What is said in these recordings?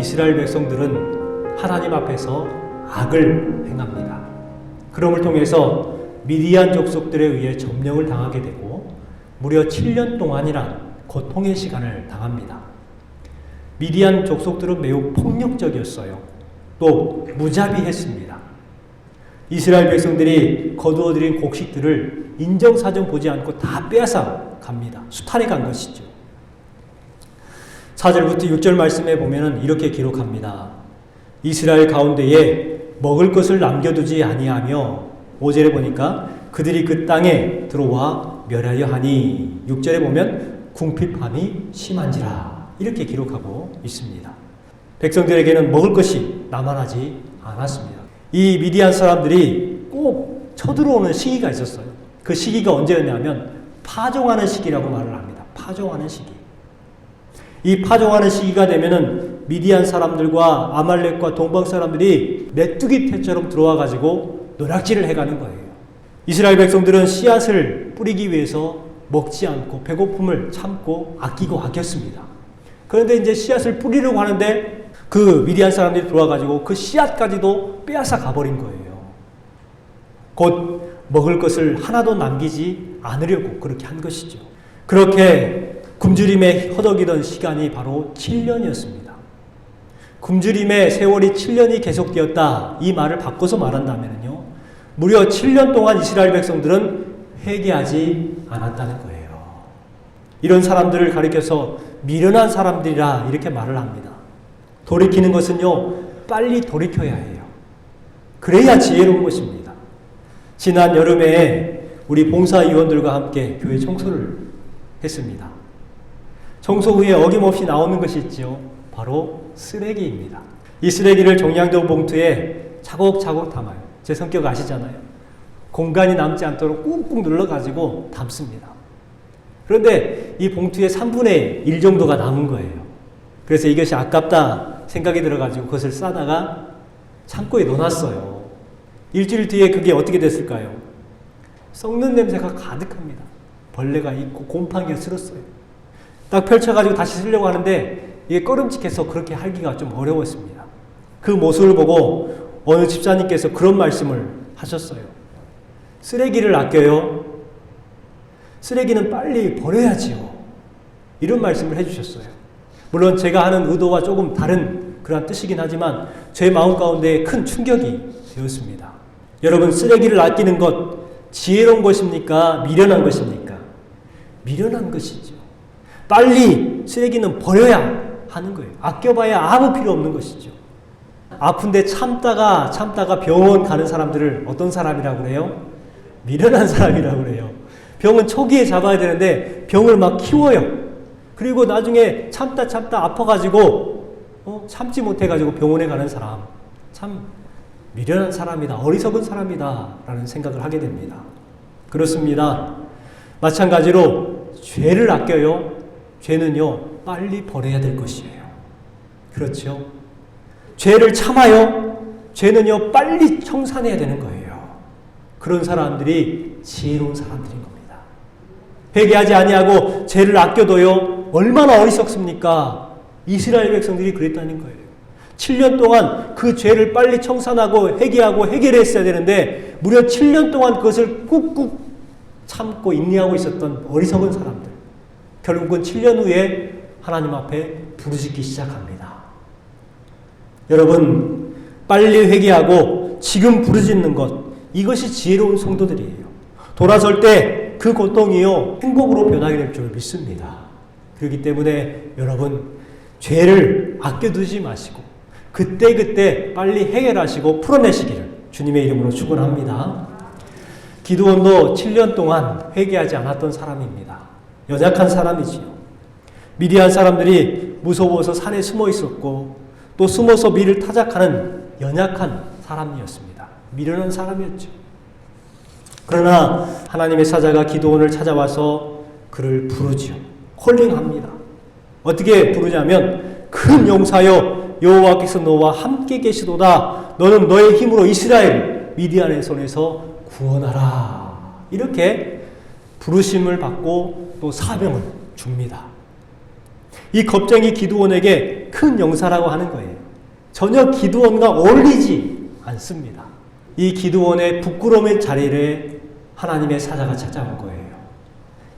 이스라엘 백성들은 하나님 앞에서 악을 행합니다. 그럼을 통해서 미디안 족속들에 의해 점령을 당하게 되고 무려 7년 동안이란 고통의 시간을 당합니다. 미디안 족속들은 매우 폭력적이었어요. 또 무자비했습니다. 이스라엘 백성들이 거두어들인 곡식들을 인정사정 보지 않고 다 빼앗아 갑니다. 수탈해 간 것이죠. 4절부터 6절 말씀에 보면 이렇게 기록합니다. 이스라엘 가운데에 먹을 것을 남겨두지 아니하며 5절에 보니까 그들이 그 땅에 들어와 멸하여 하니 6절에 보면 궁핍함이 심한지라 이렇게 기록하고 있습니다. 백성들에게는 먹을 것이 남아나지 않았습니다. 이 미디안 사람들이 꼭 쳐들어오는 시기가 있었어요. 그 시기가 언제였냐면 파종하는 시기라고 말을 합니다. 파종하는 시기. 이 파종하는 시기가 되면은 미디안 사람들과 아말렉과 동방 사람들이 메뚜기 떼처럼 들어와 가지고 노략질을 해가는 거예요. 이스라엘 백성들은 씨앗을 뿌리기 위해서 먹지 않고 배고픔을 참고 아끼고 아꼈습니다. 그런데 이제 씨앗을 뿌리려고 하는데 그 미디안 사람들이 들어와 가지고 그 씨앗까지도 빼앗아 가버린 거예요. 곧 먹을 것을 하나도 남기지 않으려고 그렇게 한 것이죠. 그렇게 굶주림에 허덕이던 시간이 바로 7년이었습니다. 굶주림의 세월이 7년이 계속되었다. 이 말을 바꿔서 말한다면요. 무려 7년 동안 이스라엘 백성들은 회개하지 않았다는 거예요. 이런 사람들을 가리켜서 미련한 사람들이라 이렇게 말을 합니다. 돌이키는 것은요, 빨리 돌이켜야 해요. 그래야 지혜로운 것입니다. 지난 여름에 우리 봉사위원들과 함께 교회 청소를 했습니다. 청소 후에 어김없이 나오는 것이 있죠. 바로 쓰레기입니다. 이 쓰레기를 종량제 봉투에 차곡차곡 담아요. 제 성격 아시잖아요. 공간이 남지 않도록 꾹꾹 눌러가지고 담습니다. 그런데 이 봉투의 3분의 1 정도가 남은 거예요. 그래서 이것이 아깝다 생각이 들어가지고 그것을 싸다가 창고에 넣어놨어요. 일주일 뒤에 그게 어떻게 됐을까요? 썩는 냄새가 가득합니다. 벌레가 있고 곰팡이가 쓸었어요. 딱 펼쳐가지고 다시 쓰려고 하는데 이게 꺼름칙해서 그렇게 하기가 좀 어려웠습니다. 그 모습을 보고 어느 집사님께서 그런 말씀을 하셨어요. 쓰레기를 아껴요. 쓰레기는 빨리 버려야지요. 이런 말씀을 해주셨어요. 물론 제가 하는 의도와 조금 다른 그런 뜻이긴 하지만 제 마음 가운데 큰 충격이 되었습니다. 여러분, 쓰레기를 아끼는 것 지혜로운 것입니까? 미련한 것입니까? 미련한 것이죠. 빨리 쓰레기는 버려야 하는 거예요. 아껴봐야 아무 필요 없는 것이죠. 아픈데 참다가 병원 가는 사람들을 어떤 사람이라고 그래요? 미련한 사람이라고 그래요. 병은 초기에 잡아야 되는데 병을 막 키워요. 그리고 나중에 참다 아파가지고 참지 못해가지고 병원에 가는 사람, 참 미련한 사람이다, 어리석은 사람이다 라는 생각을 하게 됩니다. 그렇습니다. 마찬가지로 죄를 아껴요. 죄는요, 빨리 버려야 될 것이에요. 그렇죠? 죄를 참아요. 죄는요, 빨리 청산해야 되는 거예요. 그런 사람들이 지혜로운 사람들인 겁니다. 회개하지 아니하고 죄를 아껴둬요. 얼마나 어리석습니까? 이스라엘 백성들이 그랬다는 거예요. 7년 동안 그 죄를 빨리 청산하고 회개하고 해결했어야 되는데 무려 7년 동안 그것을 꾹꾹 참고 인내하고 있었던 어리석은 사람들. 결국은 7년 후에 하나님 앞에 부르짖기 시작합니다. 여러분, 빨리 회개하고 지금 부르짖는 것, 이것이 지혜로운 성도들이에요. 돌아설 때 그 고통이요, 행복으로 변하게 될 줄 믿습니다. 그렇기 때문에 여러분, 죄를 아껴두지 마시고 그때그때 빨리 해결하시고 풀어내시기를 주님의 이름으로 축원합니다. 기드온도 7년 동안 회개하지 않았던 사람입니다. 연약한 사람이지요. 미디안 사람들이 무서워서 산에 숨어 있었고 또 숨어서 밀을 타작하는 연약한 사람이었습니다. 미련한 사람이었죠. 그러나 하나님의 사자가 기드온을 찾아와서 그를 부르지요. 콜링합니다. 어떻게 부르냐면 큰 용사여, 여호와께서 너와 함께 계시도다. 너는 너의 힘으로 이스라엘 미디안의 손에서 구원하라. 이렇게 부르심을 받고 또 사명을 줍니다. 이 겁쟁이 기드온에게 큰 용사라고 하는 거예요. 전혀 기드온과 어울리지 않습니다. 이 기드온의 부끄러움의 자리를 하나님의 사자가 찾아온 거예요.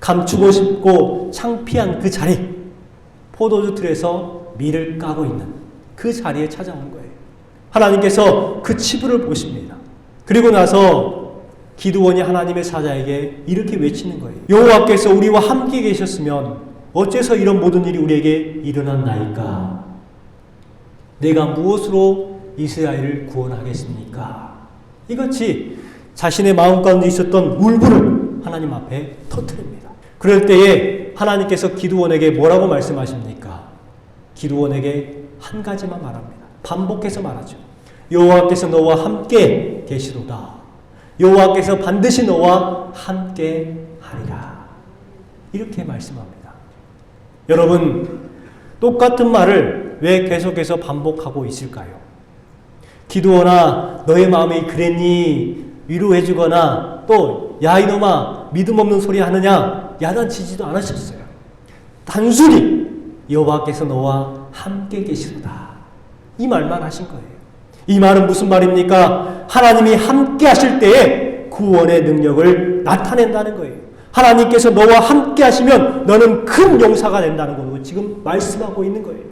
감추고 싶고 창피한 그 자리, 포도주 틀에서 밀을 까고 있는 그 자리에 찾아온 거예요. 하나님께서 그 치부를 보십니다. 그리고 나서 기드온이 하나님의 사자에게 이렇게 외치는 거예요. 여호와께서 우리와 함께 계셨으면 어째서 이런 모든 일이 우리에게 일어났나이까? 내가 무엇으로 이스라엘을 구원하겠습니까? 이같이 자신의 마음 가운데 있었던 울분을 하나님 앞에 터뜨립니다. 그럴 때에 하나님께서 기드온에게 뭐라고 말씀하십니까? 기드온에게 한 가지만 말합니다. 반복해서 말하죠. 여호와께서 너와 함께 계시도다. 여호와께서 반드시 너와 함께 하리라. 이렇게 말씀합니다. 여러분, 똑같은 말을 왜 계속해서 반복하고 있을까요? 기드온아, 너의 마음이 그랬니? 위로해주거나 또 야 이놈아 믿음 없는 소리 하느냐 야단치지도 않으셨어요. 단순히 여호와께서 너와 함께 계시도다. 이 말만 하신 거예요. 이 말은 무슨 말입니까? 하나님이 함께 하실 때에 구원의 능력을 나타낸다는 거예요. 하나님께서 너와 함께 하시면 너는 큰 용사가 된다는 거고 지금 말씀하고 있는 거예요.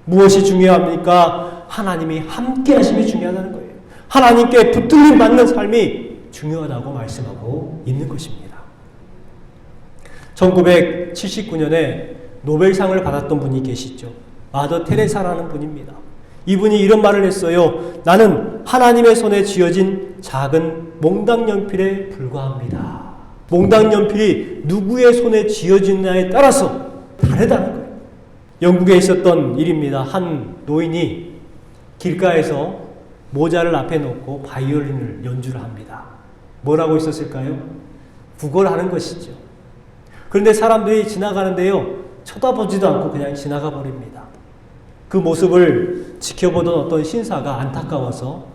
무엇이 중요합니까? 하나님이 함께 하심이 중요하다는 거예요. 하나님께 붙들림 받는 삶이 중요하다고 말씀하고 있는 것입니다. 1979년에 노벨상을 받았던 분이 계시죠. 마더 테레사라는 분입니다. 이분이 이런 말을 했어요. 나는 하나님의 손에 쥐어진 작은 몽당 연필에 불과합니다. 몽당 연필이 누구의 손에 쥐어지느냐에 따라서 다르다는 거예요. 영국에 있었던 일입니다. 한 노인이 길가에서 모자를 앞에 놓고 바이올린을 연주를 합니다. 뭐라고 있었을까요? 구걸하는 것이죠. 그런데 사람들이 지나가는데요. 쳐다보지도 않고 그냥 지나가 버립니다. 그 모습을 지켜보던 어떤 신사가 안타까워서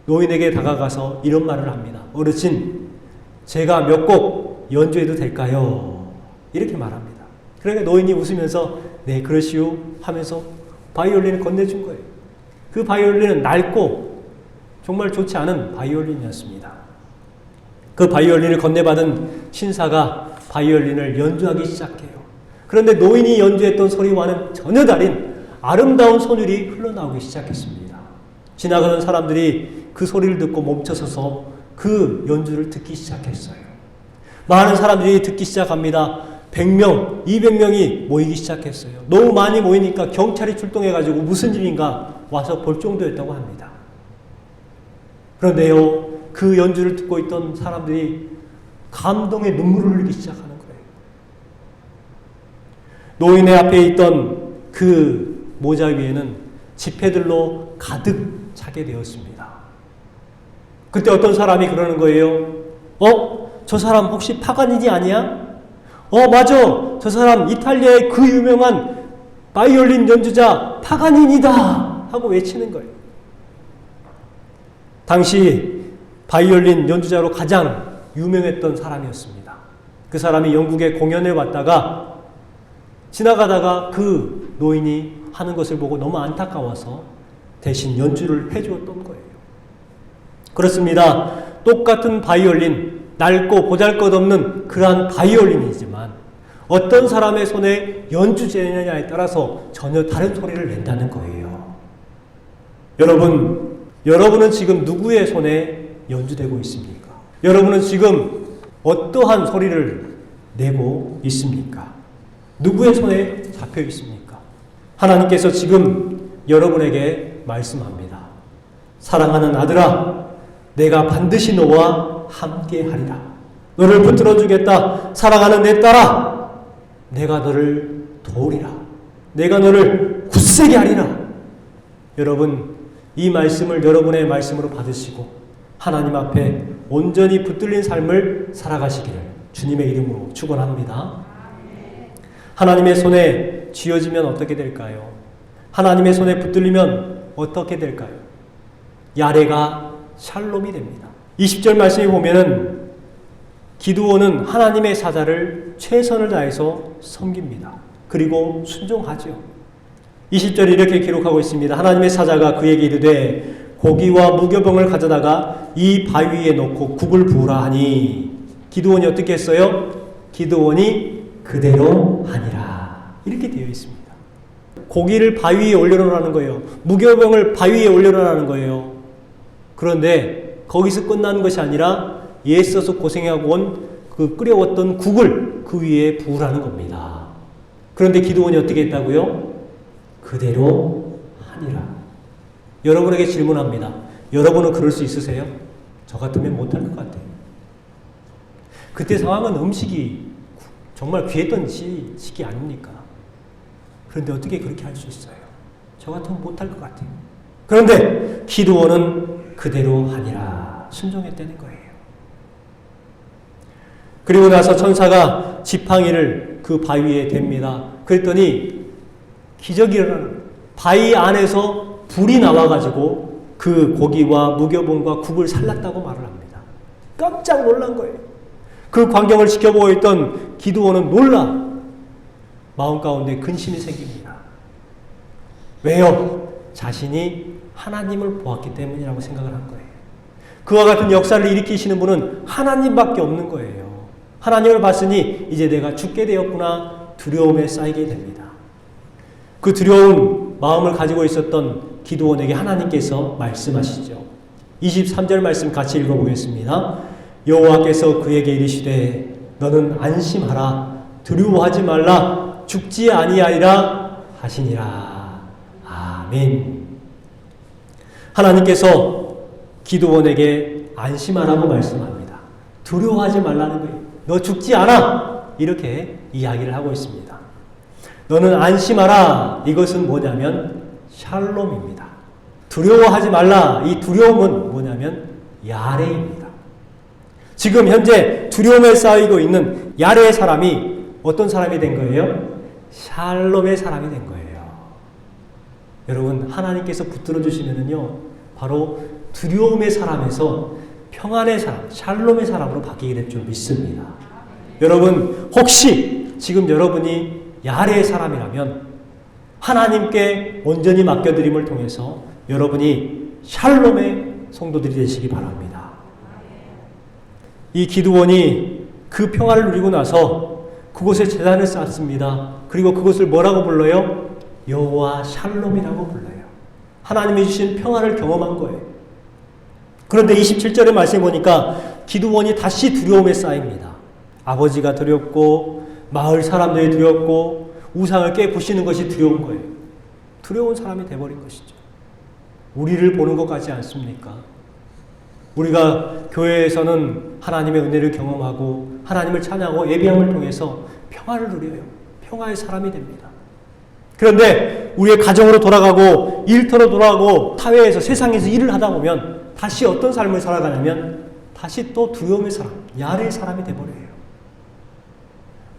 노인에게 다가가서 이런 말을 합니다. 어르신, 제가 몇 곡 연주해도 될까요? 이렇게 말합니다. 그러니까 노인이 웃으면서 네, 그러시오 하면서 바이올린을 건네준 거예요. 그 바이올린은 낡고 정말 좋지 않은 바이올린이었습니다. 그 바이올린을 건네받은 신사가 바이올린을 연주하기 시작해요. 그런데 노인이 연주했던 소리와는 전혀 다른 아름다운 선율이 흘러나오기 시작했습니다. 지나가는 사람들이 그 소리를 듣고 멈춰서서 그 연주를 듣기 시작했어요. 많은 사람들이 듣기 시작합니다. 100명, 200명이 모이기 시작했어요. 너무 많이 모이니까 경찰이 출동해가지고 무슨 일인가 와서 볼 정도였다고 합니다. 그런데요, 그 연주를 듣고 있던 사람들이 감동의 눈물을 흘리기 시작하는 거예요. 노인의 앞에 있던 그 모자 위에는 지폐들로 가득 차게 되었습니다. 그때 어떤 사람이 그러는 거예요. 저 사람 혹시 파가니니 아니야? 맞아. 저 사람 이탈리아의 그 유명한 바이올린 연주자 파가니니다 하고 외치는 거예요. 당시 바이올린 연주자로 가장 유명했던 사람이었습니다. 그 사람이 영국에 공연을 왔다가 지나가다가 그 노인이 하는 것을 보고 너무 안타까워서 대신 연주를 해주었던 거예요. 그렇습니다. 똑같은 바이올린, 낡고 보잘것없는 그러한 바이올린이지만 어떤 사람의 손에 연주되느냐에 따라서 전혀 다른 소리를 낸다는 거예요. 여러분은 지금 누구의 손에 연주되고 있습니까? 여러분은 지금 어떠한 소리를 내고 있습니까? 누구의 손에 잡혀 있습니까? 하나님께서 지금 여러분에게 말씀합니다. 사랑하는 아들아, 내가 반드시 너와 함께 하리라. 너를 붙들어 주겠다. 사랑하는 내 딸아, 내가 너를 도우리라. 내가 너를 굳세게 하리라. 여러분, 이 말씀을 여러분의 말씀으로 받으시고 하나님 앞에 온전히 붙들린 삶을 살아가시기를 주님의 이름으로 축원합니다. 하나님의 손에 쥐어지면 어떻게 될까요? 하나님의 손에 붙들리면 어떻게 될까요? 야레가 샬롬이 됩니다. 20절 말씀에 보면은 기드온은 하나님의 사자를 최선을 다해서 섬깁니다. 그리고 순종하죠. 20절에 이렇게 기록하고 있습니다. 하나님의 사자가 그에게 이르되 고기와 무교병을 가져다가 이 바위 위에 놓고 국을 부으라 하니 기드온이 어떻게 했어요? 기드온이 그대로 하니라. 이렇게 되어 있습니다. 고기를 바위 위에 올려놓으라는 거예요. 무교병을 바위 위에 올려놓으라는 거예요. 그런데 거기서 끝나는 것이 아니라 애써서 고생하고 온 그 끓여왔던 국을 그 위에 부으라는 겁니다. 그런데 기드온이 어떻게 했다고요? 그대로 하니라. 여러분에게 질문합니다. 여러분은 그럴 수 있으세요? 저 같으면 못할 것 같아요. 그때 상황은 음식이 정말 귀했던 시기 아닙니까? 그런데 어떻게 그렇게 할 수 있어요? 저 같으면 못할 것 같아요. 그런데 기드온은 그대로 하니라. 순종했다는 거예요. 그리고 나서 천사가 지팡이를 그 바위에 댑니다. 그랬더니 기적이 일어나는 바위 안에서 불이 나와가지고 그 고기와 무교병과 국을 살랐다고 말을 합니다. 깜짝 놀란 거예요. 그 광경을 지켜보고 있던 기드온은 놀라 마음 가운데 근심이 생깁니다. 왜요? 자신이 하나님을 보았기 때문이라고 생각을 한 거예요. 그와 같은 역사를 일으키시는 분은 하나님밖에 없는 거예요. 하나님을 봤으니 이제 내가 죽게 되었구나 두려움에 쌓이게 됩니다. 그 두려운 마음을 가지고 있었던 기드온에게 하나님께서 말씀하시죠. 23절 말씀 같이 읽어보겠습니다. 여호와께서 그에게 이르시되 너는 안심하라 두려워하지 말라 죽지 아니하리라 하시니라. 아멘. 하나님께서 기드온에게 안심하라고 말씀합니다. 두려워하지 말라는 거예요. 너 죽지 않아. 이렇게 이야기를 하고 있습니다. 너는 안심하라. 이것은 뭐냐면 샬롬입니다. 두려워하지 말라. 이 두려움은 뭐냐면 야레입니다. 지금 현재 두려움에 쌓이고 있는 야레의 사람이 어떤 사람이 된 거예요? 샬롬의 사람이 된 거예요. 여러분 하나님께서 붙들어 주시면은요 바로 두려움의 사람에서 평안의 사람, 샬롬의 사람으로 바뀌게 될 줄 믿습니다. 여러분 혹시 지금 여러분이 야레의 사람이라면 하나님께 온전히 맡겨드림을 통해서 여러분이 샬롬의 성도들이 되시기 바랍니다. 이 기드온이 그 평화를 누리고 나서 그곳에 제단을 쌓습니다. 그리고 그것을 뭐라고 불러요? 여호와 샬롬이라고 불러요. 하나님이 주신 평화를 경험한 거예요. 그런데 27절의 말씀에 보니까 기드온이 다시 두려움에 쌓입니다. 아버지가 두렵고 마을 사람들이 두렵고 우상을 깨부시는 것이 두려운 거예요. 두려운 사람이 돼버린 것이죠. 우리를 보는 것 같지 않습니까? 우리가 교회에서는 하나님의 은혜를 경험하고 하나님을 찬양하고 예배함을 통해서 평화를 누려요. 평화의 사람이 됩니다. 그런데 우리의 가정으로 돌아가고 일터로 돌아가고 사회에서 세상에서 일을 하다 보면 다시 어떤 삶을 살아가냐면 다시 또 두려움의 사람, 야레의 사람이 돼버려요.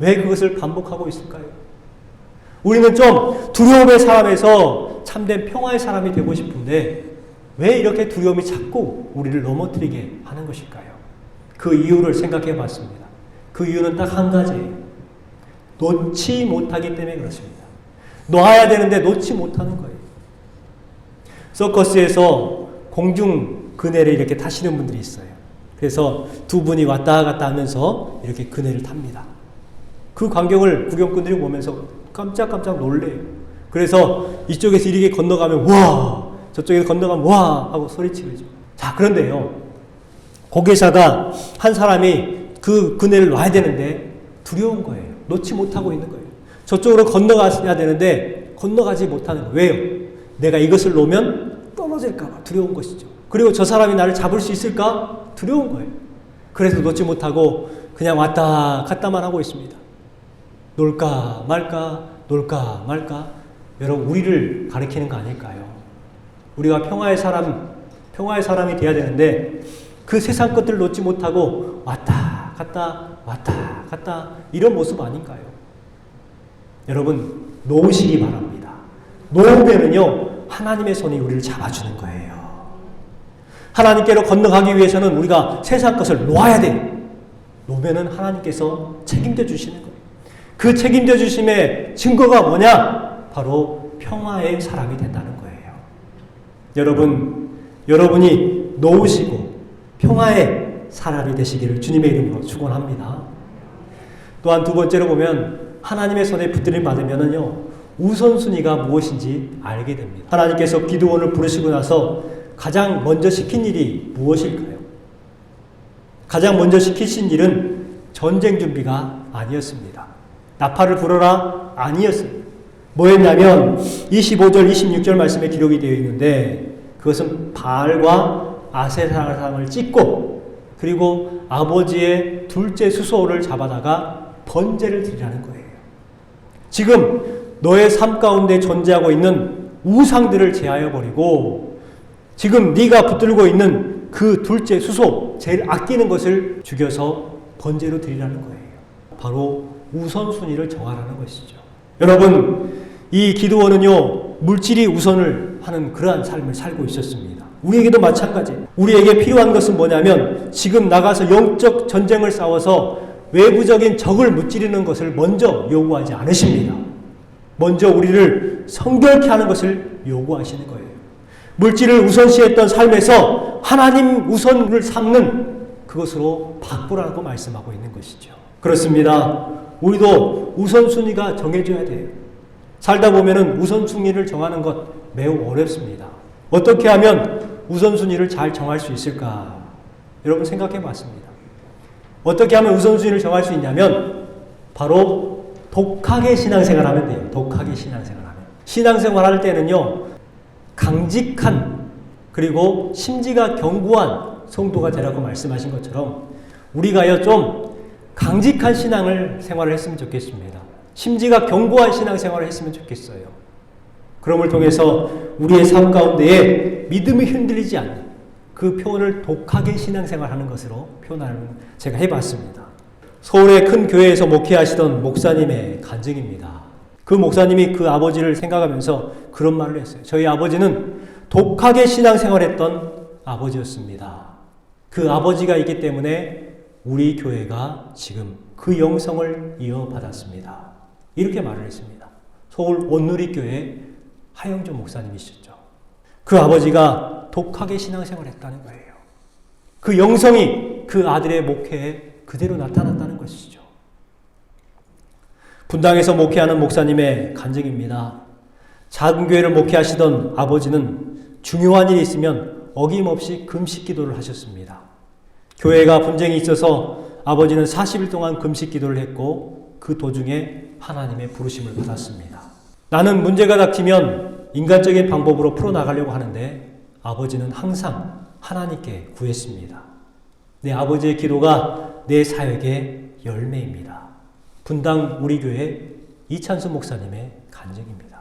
왜 그것을 반복하고 있을까요? 우리는 좀 두려움의 사람에서 참된 평화의 사람이 되고 싶은데 왜 이렇게 두려움이 자꾸 우리를 넘어뜨리게 하는 것일까요? 그 이유를 생각해 봤습니다. 그 이유는 딱 한 가지예요. 놓지 못하기 때문에 그렇습니다. 놓아야 되는데 놓지 못하는 거예요. 서커스에서 공중 그네를 이렇게 타시는 분들이 있어요. 그래서 두 분이 왔다 갔다 하면서 이렇게 그네를 탑니다. 그 광경을 구경꾼들이 보면서 깜짝깜짝 놀래요. 그래서 이쪽에서 이렇게 건너가면 와, 저쪽에서 건너가면 와 하고 소리치죠. 자, 그런데요. 고개사가 한 사람이 그 그네를 놔야 되는데 두려운 거예요. 놓지 못하고 있는 거예요. 저쪽으로 건너가야 되는데 건너가지 못하는 거예요. 왜요? 내가 이것을 놓으면 떨어질까 봐 두려운 것이죠. 그리고 저 사람이 나를 잡을 수 있을까? 두려운 거예요. 그래서 놓지 못하고 그냥 왔다 갔다만 하고 있습니다. 놀까 말까 놀까 말까. 여러분 우리를 가리키는 거 아닐까요? 우리가 평화의 사람이 돼야 되는데 그 세상 것들을 놓지 못하고 왔다 갔다 이런 모습 아닌가요? 여러분 놓으시기 바랍니다. 놓으면은요 하나님의 손이 우리를 잡아주는 거예요. 하나님께로 건너가기 위해서는 우리가 세상 것을 놓아야 돼요. 놓으면은 하나님께서 책임져 주시는 거예요. 그 책임져 주심의 증거가 뭐냐? 바로 평화의 사람이 된다는 거예요. 여러분이 놓으시고 평화의 사람이 되시기를 주님의 이름으로 축원합니다. 또한 두 번째로 보면 하나님의 손에 붙들림 받으면은요, 우선순위가 무엇인지 알게 됩니다. 하나님께서 기드온을 부르시고 나서 가장 먼저 시킨 일이 무엇일까요? 가장 먼저 시키신 일은 전쟁 준비가 아니었습니다. 나팔을 불어라 아니었어요. 뭐였냐면 25절 26절 말씀에 기록이 되어 있는데 그것은 바알과 아세라상을 찢고 그리고 아버지의 둘째 수소를 잡아다가 번제를 드리라는 거예요. 지금 너의 삶 가운데 존재하고 있는 우상들을 제하여 버리고 지금 네가 붙들고 있는 그 둘째 수소, 제일 아끼는 것을 죽여서 번제로 드리라는 거예요. 바로 우선순위를 정하라는 것이죠. 여러분, 이 기드온은요, 물질이 우선을 하는 그러한 삶을 살고 있었습니다. 우리에게도 마찬가지. 우리에게 필요한 것은 뭐냐면 지금 나가서 영적 전쟁을 싸워서 외부적인 적을 무찌르는 것을 먼저 요구하지 않으십니다. 먼저 우리를 성결케 하는 것을 요구하시는 거예요. 물질을 우선시했던 삶에서 하나님 우선을 삼는 그것으로 바꾸라고 말씀하고 있는 것이죠. 그렇습니다. 우리도 우선순위가 정해져야 돼요. 살다 보면은 우선순위를 정하는 것 매우 어렵습니다. 어떻게 하면 우선순위를 잘 정할 수 있을까? 여러분 생각해 봤습니다. 어떻게 하면 우선순위를 정할 수 있냐면 바로 독하게 신앙생활 하면 돼요. 독하게 신앙생활 하면. 신앙생활 할 때는요, 강직한 그리고 심지가 견고한 성도가 되라고 말씀하신 것처럼 우리가요 좀 강직한 생활을 했으면 좋겠습니다. 심지가 견고한 신앙생활을 했으면 좋겠어요. 그럼을 통해서 우리의 삶 가운데에 믿음이 흔들리지 않는 그 표현을 독하게 신앙생활하는 것으로 표현하는 제가 해봤습니다. 서울의 큰 교회에서 목회하시던 목사님의 간증입니다. 그 목사님이 그 아버지를 생각하면서 그런 말을 했어요. 저희 아버지는 독하게 신앙생활했던 아버지였습니다. 그 아버지가 있기 때문에 우리 교회가 지금 그 영성을 이어받았습니다. 이렇게 말을 했습니다. 서울 온누리교회 하영조 목사님이셨죠. 그 아버지가 독하게 신앙생활했다는 거예요. 그 영성이 그 아들의 목회에 그대로 나타났다는 것이죠. 분당에서 목회하는 목사님의 간증입니다. 작은 교회를 목회하시던 아버지는 중요한 일이 있으면 어김없이 금식 기도를 하셨습니다. 교회가 분쟁이 있어서 아버지는 40일 동안 금식 기도를 했고 그 도중에 하나님의 부르심을 받았습니다. 나는 문제가 닥치면 인간적인 방법으로 풀어나가려고 하는데 아버지는 항상 하나님께 구했습니다. 내 아버지의 기도가 내 사역의 열매입니다. 분당 우리 교회 이찬수 목사님의 간증입니다.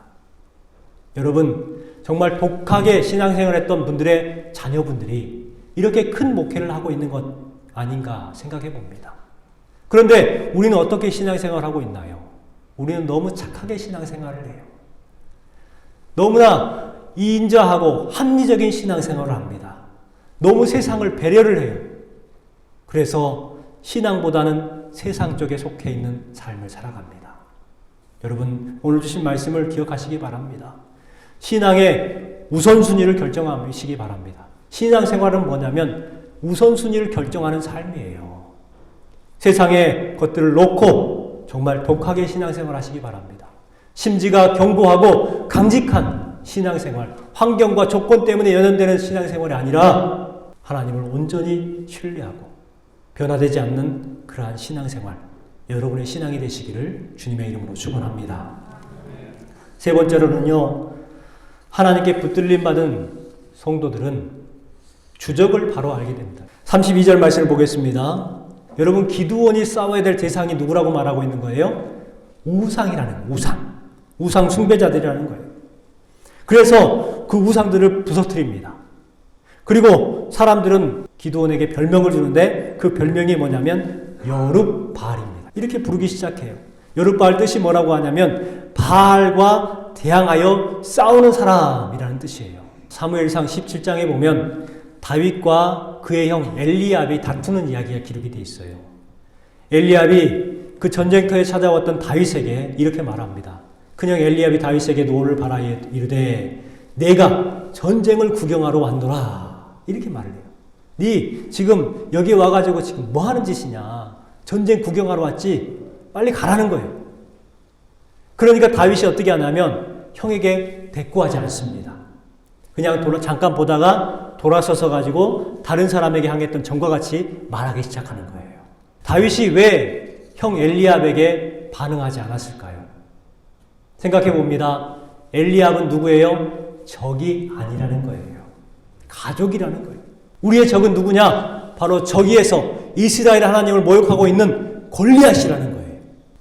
여러분, 정말 독하게 신앙생활했던 분들의 자녀분들이 이렇게 큰 목회를 하고 있는 것 아닌가 생각해 봅니다. 그런데 우리는 어떻게 신앙생활을 하고 있나요? 우리는 너무 착하게 신앙생활을 해요. 너무나 인자하고 합리적인 신앙생활을 합니다. 너무 세상을 배려를 해요. 그래서 신앙보다는 세상 쪽에 속해 있는 삶을 살아갑니다. 여러분, 오늘 주신 말씀을 기억하시기 바랍니다. 신앙의 우선순위를 결정하시기 바랍니다. 신앙생활은 뭐냐면 우선순위를 결정하는 삶이에요. 세상의 것들을 놓고 정말 독하게 신앙생활 하시기 바랍니다. 심지가 견고하고 강직한 신앙생활, 환경과 조건 때문에 연연되는 신앙생활이 아니라 하나님을 온전히 신뢰하고 변화되지 않는 그러한 신앙생활, 여러분의 신앙이 되시기를 주님의 이름으로 축원합니다. 세 번째로는요, 하나님께 붙들림 받은 성도들은 주적을 바로 알게 됩니다. 32절 말씀을 보겠습니다. 여러분, 기드온이 싸워야 될 대상이 누구라고 말하고 있는 거예요? 우상이라는 우상 숭배자들이라는 거예요. 그래서 그 우상들을 부서뜨립니다. 그리고 사람들은 기드온에게 별명을 주는데 그 별명이 뭐냐면 여룹바알입니다. 이렇게 부르기 시작해요. 여룹바알 뜻이 뭐라고 하냐면 바알과 대항하여 싸우는 사람이라는 뜻이에요. 사무엘상 17장에 보면 다윗과 그의 형 엘리압이 다투는 이야기가 기록이 되어 있어요. 엘리압이 그 전쟁터에 찾아왔던 다윗에게 이렇게 말합니다. 그냥 엘리압이 다윗에게 노를 바라 이르되 내가 전쟁을 구경하러 왔노라 이렇게 말을 해요. 네 지금 여기 와가지고 지금 뭐 하는 짓이냐? 전쟁 구경하러 왔지? 빨리 가라는 거예요. 그러니까 다윗이 어떻게 하냐면 형에게 대꾸하지 않습니다. 그냥 잠깐 보다가 돌아서서 가지고 다른 사람에게 향했던 전과 같이 말하기 시작하는 거예요. 다윗이 왜 형 엘리압에게 반응하지 않았을까요? 생각해 봅니다. 엘리압은 누구예요? 적이 아니라는 거예요. 가족이라는 거예요. 우리의 적은 누구냐? 바로 저기에서 이스라엘 하나님을 모욕하고 있는 골리앗이라는 거예요.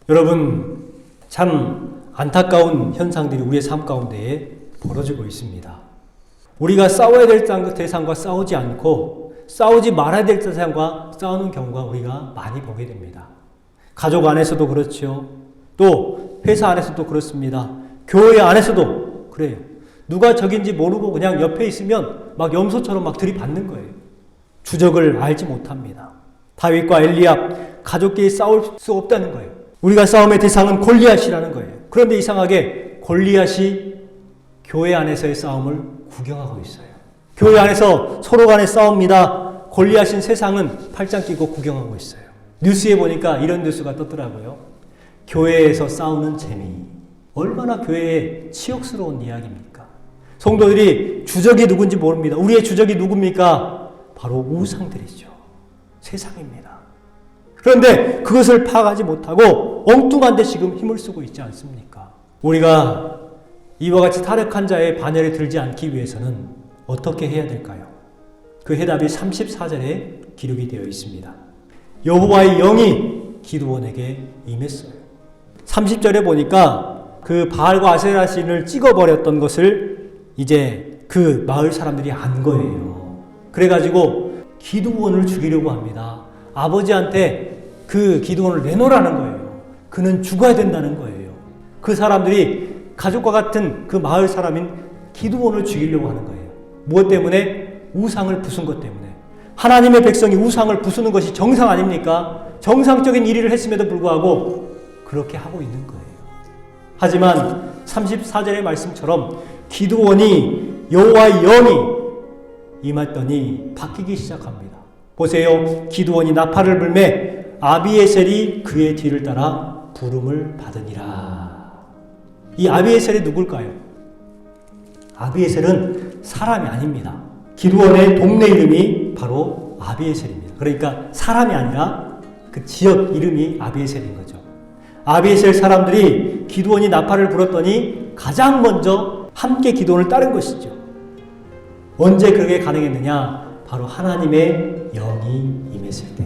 여러분, 참 안타까운 현상들이 우리의 삶 가운데에 벌어지고 있습니다. 우리가 싸워야 될 대상과 싸우지 않고 싸우지 말아야 될 대상과 싸우는 경우가 우리가 많이 보게 됩니다. 가족 안에서도 그렇죠. 또 회사 안에서도 그렇습니다. 교회 안에서도 그래요. 누가 적인지 모르고 그냥 옆에 있으면 막 염소처럼 막 들이받는 거예요. 주적을 알지 못합니다. 다윗과 엘리압 가족끼리 싸울 수 없다는 거예요. 우리가 싸움의 대상은 골리앗이라는 거예요. 그런데 이상하게 골리앗이 교회 안에서의 싸움을 구경하고 있어요. 교회 안에서 서로 간에 싸웁니다. 골리앗인 세상은 팔짱 끼고 구경하고 있어요. 뉴스에 보니까 이런 뉴스가 떴더라고요. 교회에서 싸우는 재미. 얼마나 교회에 치욕스러운 이야기입니까? 성도들이 주적이 누군지 모릅니다. 우리의 주적이 누굽니까? 바로 우상들이죠. 세상입니다. 그런데 그것을 파악하지 못하고 엉뚱한 데 지금 힘을 쓰고 있지 않습니까? 우리가 이와 같이 타락한 자의 반열에 들지 않기 위해서는 어떻게 해야 될까요? 그 해답이 34절에 기록이 되어 있습니다. 여호와의 영이 기드온에게 임했어요. 30절에 보니까 그 바알과 아세라 신을 찍어버렸던 것을 이제 그 마을 사람들이 안 거예요. 그래가지고 기드온을 죽이려고 합니다. 아버지한테 그 기드온을 내놓으라는 거예요. 그는 죽어야 된다는 거예요. 그 사람들이 가족과 같은 그 마을 사람인 기드온을 죽이려고 하는 거예요. 무엇 때문에? 우상을 부순 것 때문에. 하나님의 백성이 우상을 부수는 것이 정상 아닙니까? 정상적인 일을 했음에도 불구하고 그렇게 하고 있는 거예요. 하지만 34절의 말씀처럼 기드온이 여호와의 영이 임했더니 바뀌기 시작합니다. 보세요. 기드온이 나팔을 불매 아비에셀이 그의 뒤를 따라 부름을 받으니라. 이 아비에셀이 누굴까요? 아비에셀은 사람이 아닙니다. 기드온의 동네 이름이 바로 아비에셀입니다. 그러니까 사람이 아니라 그 지역 이름이 아비에셀인 거죠. 아비에셀 사람들이 기드온이 나팔을 불었더니 가장 먼저 함께 기드온을 따른 것이죠. 언제 그렇게 가능했느냐? 바로 하나님의 영이 임했을 때.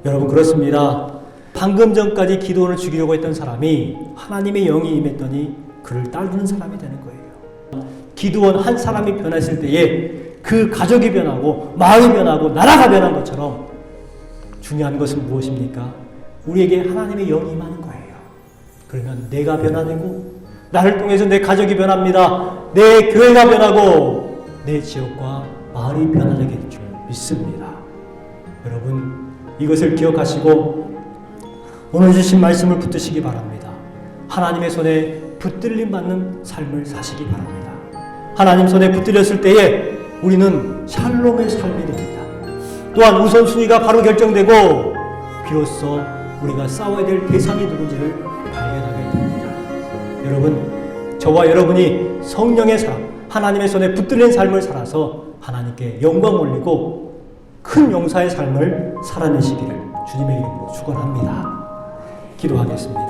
여러분 그렇습니다. 방금 전까지 기드온을 죽이려고 했던 사람이 하나님의 영이 임했더니 그를 따르는 사람이 되는 거예요. 기드온 한 사람이 변했을 때에 그 가족이 변하고 마을이 변하고 나라가 변한 것처럼 중요한 것은 무엇입니까? 우리에게 하나님의 영이 임하는 거예요. 그러면 내가 변화되고 나를 통해서 내 가족이 변합니다. 내 교회가 변하고 내 지역과 마을이 변화되게 줄 믿습니다. 여러분 이것을 기억하시고 오늘 주신 말씀을 붙드시기 바랍니다. 하나님의 손에 붙들림 받는 삶을 사시기 바랍니다. 하나님 손에 붙들렸을 때에 우리는 샬롬의 삶이 됩니다. 또한 우선순위가 바로 결정되고 비로소 우리가 싸워야 될 대상이 누군지를 발견하게 됩니다. 여러분, 저와 여러분이 성령의 사람, 하나님의 손에 붙들린 삶을 살아서 하나님께 영광 올리고 큰 용사의 삶을 살아내시기를 주님의 이름으로 축원합니다. 기도하겠습니다.